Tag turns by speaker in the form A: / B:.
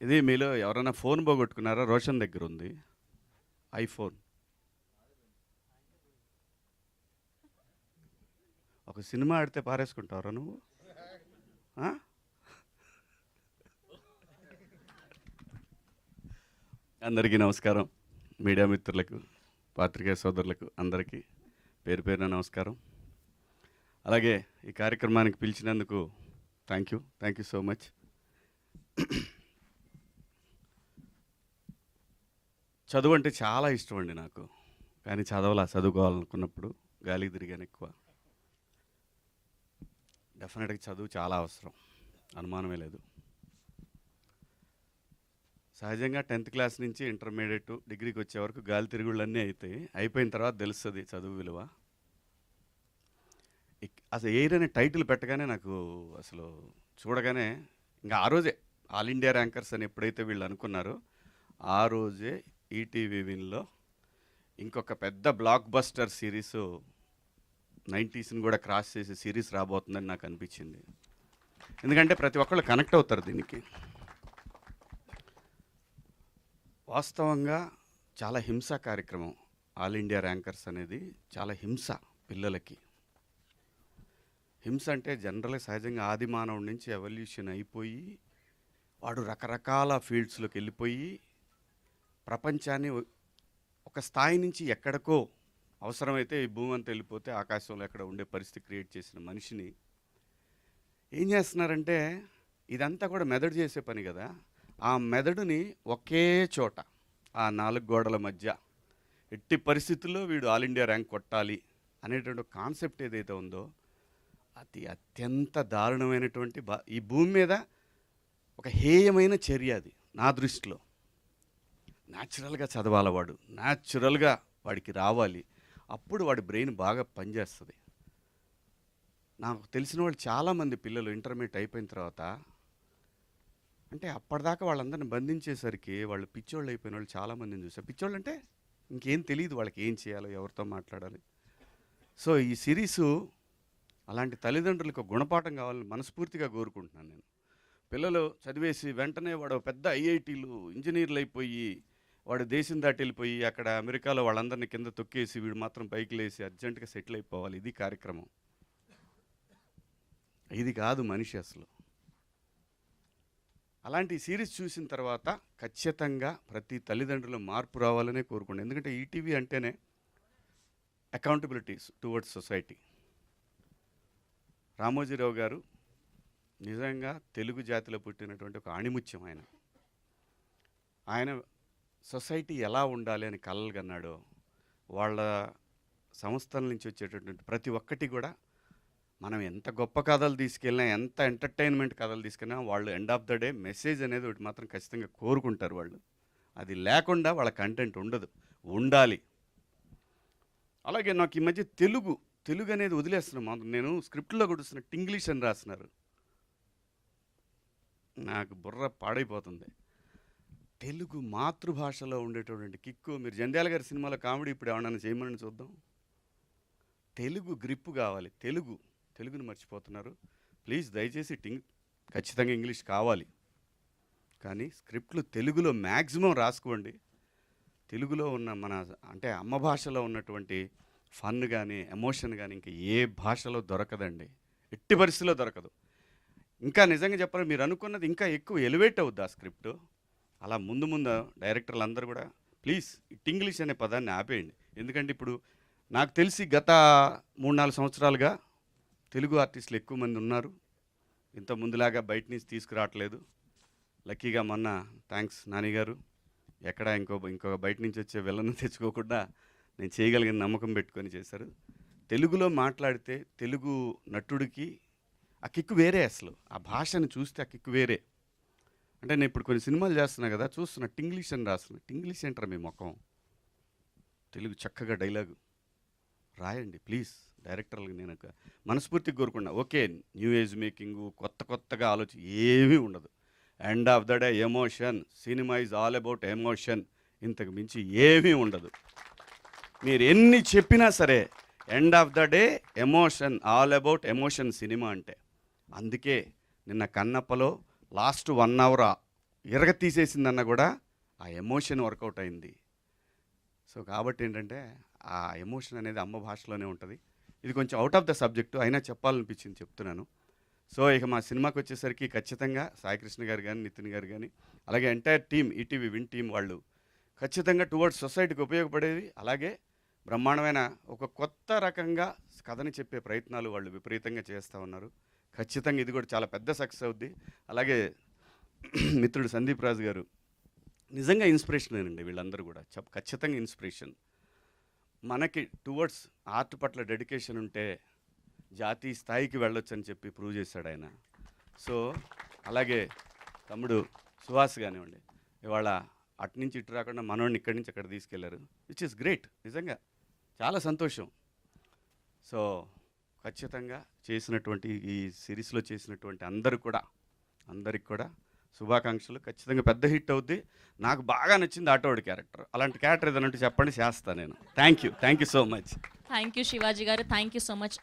A: ఇది మీలో ఎవరైనా ఫోన్ పోగొట్టుకున్నారా? రోషన్ దగ్గర ఉంది ఐఫోన్. ఒక సినిమా ఆడితే పారేసుకుంటావరా నువ్వు? ఆ? అందరికీ నమస్కారం. మీడియా మిత్రులకు, పాత్రికేయ సోదరులకు అందరికీ పేరు పేరున నమస్కారం. అలాగే ఈ కార్యక్రమానికి పిలిచినందుకు థ్యాంక్ యూ సో మచ్. చదువు అంటే చాలా ఇష్టం అండి నాకు, కానీ చదువుకోవాలనుకున్నప్పుడు గాలికి తిరిగాను ఎక్కువ. డెఫినెట్గా చదువు చాలా అవసరం, అనుమానమే లేదు. సహజంగా 10th క్లాస్ నుంచి ఇంటర్మీడియట్ డిగ్రీకి వచ్చే వరకు గాలి తిరుగుళ్ళన్నీ అవుతాయి. అయిపోయిన తర్వాత తెలుస్తుంది చదువు విలువ. అసలు ఎయిర్ అనే టైటిల్ పెట్టగానే నాకు అసలు చూడగానే ఇంకా ఆ రోజే ఆల్ ఇండియా ర్యాంకర్స్ అని ఎప్పుడైతే వీళ్ళు అనుకున్నారో ఆ రోజే ఈటీవీ విన్లో ఇంకొక పెద్ద బ్లాక్ బస్టర్ సిరీస్ 90స్ని కూడా క్రాస్ చేసే సిరీస్ రాబోతుందని నాకు అనిపించింది. ఎందుకంటే ప్రతి ఒక్కళ్ళు కనెక్ట్ అవుతారు దీనికి. వాస్తవంగా చాలా హింస కార్యక్రమం ఆల్ ఇండియా ర్యాంకర్స్ అనేది. చాలా హింస పిల్లలకి. హింస అంటే జనరల్గా సహజంగా ఆది మానవుడి నుంచి ఎవల్యూషన్ అయిపోయి వాడు రకరకాల ఫీల్డ్స్లోకి వెళ్ళిపోయి ప్రపంచాన్ని ఒక స్థాయి నుంచి ఎక్కడికో అవసరమైతే ఈ భూమి అంతా వెళ్ళిపోతే ఆకాశంలో ఎక్కడ ఉండే పరిస్థితి క్రియేట్ చేసిన మనిషిని ఏం చేస్తున్నారంటే, ఇదంతా కూడా మెదడు చేసే పని కదా, ఆ మెదడుని ఒకే చోట ఆ 4 గోడల మధ్య ఎట్టి పరిస్థితుల్లో వీడు ఆల్ ఇండియా ర్యాంక్ కొట్టాలి అనేటువంటి కాన్సెప్ట్ ఏదైతే ఉందో అది అత్యంత దారుణమైనటువంటి ఈ భూమి మీద ఒక హేయమైన చర్య అది నా దృష్టిలో. న్యాచురల్గా చదవాలి వాడు, న్యాచురల్గా వాడికి రావాలి, అప్పుడు వాడి బ్రెయిన్ బాగా పనిచేస్తుంది. నాకు తెలిసిన వాళ్ళు చాలామంది పిల్లలు ఇంటర్మీడియట్ అయిపోయిన తర్వాత అంటే అప్పటిదాకా వాళ్ళందరిని బంధించేసరికి వాళ్ళు పిచ్చోళ్ళు అయిపోయిన వాళ్ళు చాలామందిని చూసారు. పిచ్చోళ్ళు అంటే ఇంకేం తెలియదు వాళ్ళకి, ఏం చేయాలో, ఎవరితో మాట్లాడాలి. సో ఈ సిరీసు అలాంటి తల్లిదండ్రులకు గుణపాఠం కావాలని మనస్ఫూర్తిగా కోరుకుంటున్నాను నేను. పిల్లలు చదివేసి వెంటనే వాడు పెద్ద ఐఐటీలు ఇంజనీర్లు అయిపోయి వాడు దేశం దాటి వెళ్ళిపోయి అక్కడ అమెరికాలో వాళ్ళందరినీ కింద తొక్కేసి వీడు మాత్రం పైకి లేసి అర్జెంటుగా సెటిల్ అయిపోవాలి, ఇది కార్యక్రమం. ఇది కాదు మనిషి అసలు. అలాంటి సిరీస్ చూసిన తర్వాత ఖచ్చితంగా ప్రతి తల్లిదండ్రులు మార్పు రావాలనే కోరుకోండి. ఎందుకంటే ఈటీవీ అంటేనే అకౌంటబిలిటీస్ టువర్డ్స్ సొసైటీ. రామోజీరావు గారు నిజంగా తెలుగు జాతిలో పుట్టినటువంటి ఒక ఆణిముత్యం. ఆయన సొసైటీ ఎలా ఉండాలి అని కలలు కన్నాడో, వాళ్ళ సంస్థల నుంచి వచ్చేటటువంటి ప్రతి ఒక్కటి కూడా మనం ఎంత గొప్ప కథలు తీసుకెళ్ళినా, ఎంత ఎంటర్టైన్మెంట్ కథలు తీసుకెళ్ళినా వాళ్ళు end of the day message అనేది ఒకటి మాత్రం ఖచ్చితంగా కోరుకుంటారు వాళ్ళు. అది లేకుండా వాళ్ళ కంటెంట్ ఉండదు, ఉండాలి. అలాగే నాకు ఈ మధ్య తెలుగు అనేది వదిలేస్తున్నాను. నేను స్క్రిప్ట్లో కూడా ఇంగ్లీష్ అని రాస్తున్నారు, నాకు బుర్ర పాడైపోతుంది. తెలుగు మాతృభాషలో ఉండేటటువంటి కిక్కు. మీరు జంధ్యాల గారి సినిమాలో కామెడీ ఇప్పుడు ఏమన్నా చేయమని చూద్దాం. తెలుగు గ్రిప్పు కావాలి. తెలుగుని మర్చిపోతున్నారు. ప్లీజ్ దయచేసి ఖచ్చితంగా ఇంగ్లీష్ కావాలి, కానీ స్క్రిప్ట్లు తెలుగులో మ్యాక్సిమం రాసుకోండి. తెలుగులో ఉన్న మన అంటే అమ్మ భాషలో ఉన్నటువంటి ఫన్ కానీ ఎమోషన్ కానీ ఇంకా ఏ భాషలో దొరకదండి, ఎట్టి పరిస్థితిలో దొరకదు. ఇంకా నిజంగా చెప్పాలి, మీరు అనుకున్నది ఇంకా ఎక్కువ ఎలివేట్ అవుద్ది ఆ స్క్రిప్ట్. అలా ముందు డైరెక్టర్లు అందరూ కూడా ప్లీజ్ ఇంగ్లీష్ అనే పదాన్ని ఆపేయండి. ఎందుకంటే ఇప్పుడు నాకు తెలిసి గత 3-4 సంవత్సరాలుగా తెలుగు ఆర్టిస్టులు ఎక్కువ మంది ఉన్నారు. ఇంత ముందులాగా బయట నుంచి తీసుకురావట్లేదు. లక్కీగా మొన్న థ్యాంక్స్ నానిగారు ఎక్కడ ఇంకో బయట నుంచి వచ్చే విలన్ తెచ్చుకోకుండా నేను చేయగలిగిన నమ్మకం పెట్టుకొని చేశారు. తెలుగులో మాట్లాడితే తెలుగు నటుడికి ఆ కిక్కు వేరే. అసలు ఆ భాషను చూస్తే ఆ కిక్కు వేరే. అంటే నేను ఇప్పుడు కొన్ని సినిమాలు చేస్తున్నా కదా, చూస్తున్నా ఇంగ్లీష్ అని రాస్తున్నా. ఇంగ్లీష్ ఏంటారా మీ ముఖం? తెలుగు చక్కగా డైలాగు రాయండి ప్లీజ్. డైరెక్టర్లకు నేను మనస్ఫూర్తిగా కోరుకున్నా. ఓకే, న్యూ ఏజ్ మేకింగు, కొత్తగా ఆలోచన ఏమీ ఉండదు. End of the day emotion. Cinema is all about emotion. ఇంతకు మించి ఏమీ ఉండదు. మీరు ఎన్ని చెప్పినా సరే end of the day emotion, all about emotion cinema అంటే. అందుకే నిన్న కన్నప్పలో లాస్ట్ 1 hour ఇరగ తీసేసిందన్న కూడా ఆ ఎమోషన్ వర్కౌట్ అయింది. సో కాబట్టి ఏంటంటే ఆ ఎమోషన్ అనేది అమ్మ భాషలోనే ఉంటుంది. ఇది కొంచెం అవుట్ ఆఫ్ ద సబ్జెక్టు అయినా చెప్పాలనిపించింది చెప్తున్నాను. సో ఇక మా సినిమాకి వచ్చేసరికి ఖచ్చితంగా సాయికృష్ణ గారు కానీ, నితిన్ గారు కానీ, అలాగే entire team, ETV win team వాళ్ళు ఖచ్చితంగా టువర్డ్స్ సొసైటీకి ఉపయోగపడేది, అలాగే బ్రహ్మాండమైన ఒక కొత్త రకంగా కథని చెప్పే ప్రయత్నాలు వాళ్ళు విపరీతంగా చేస్తూ ఉన్నారు. ఖచ్చితంగా ఇది కూడా చాలా పెద్ద సక్సెస్ అవుద్ది. అలాగే మిత్రుడు సందీప్ రాజు గారు నిజంగా ఇన్స్పిరేషనేనండి. వీళ్ళందరూ కూడా ఖచ్చితంగా ఇన్స్పిరేషన్. మనకి టువర్డ్స్ ఆర్ట్ పట్ల డెడికేషన్ ఉంటే జాతీయ స్థాయికి వెళ్ళొచ్చు అని చెప్పి ప్రూవ్ చేశాడు ఆయన. సో అలాగే తమ్ముడు సుహాస్ కానివ్వండి, ఇవాళ అటు నుంచి ఇటు రాకుండా మనోడిని ఇక్కడి నుంచి అక్కడ తీసుకెళ్లారు, విచ్ ఇస్ గ్రేట్. నిజంగా చాలా సంతోషం. సో ఖచ్చితంగా చేసినటువంటి ఈ సిరీస్లో చేసినటువంటి అందరికి కూడా శుభాకాంక్షలు. ఖచ్చితంగా పెద్ద హిట్ అవుద్ది. నాకు బాగా నచ్చింది ఆటోడి క్యారెక్టర్. అలాంటి క్యారెక్టర్ ఏదైనా చెప్పండి, చేస్తాను నేను. Thank you so much.
B: Thank you Shivaji గారు, థ్యాంక్ యూ సో మచ్.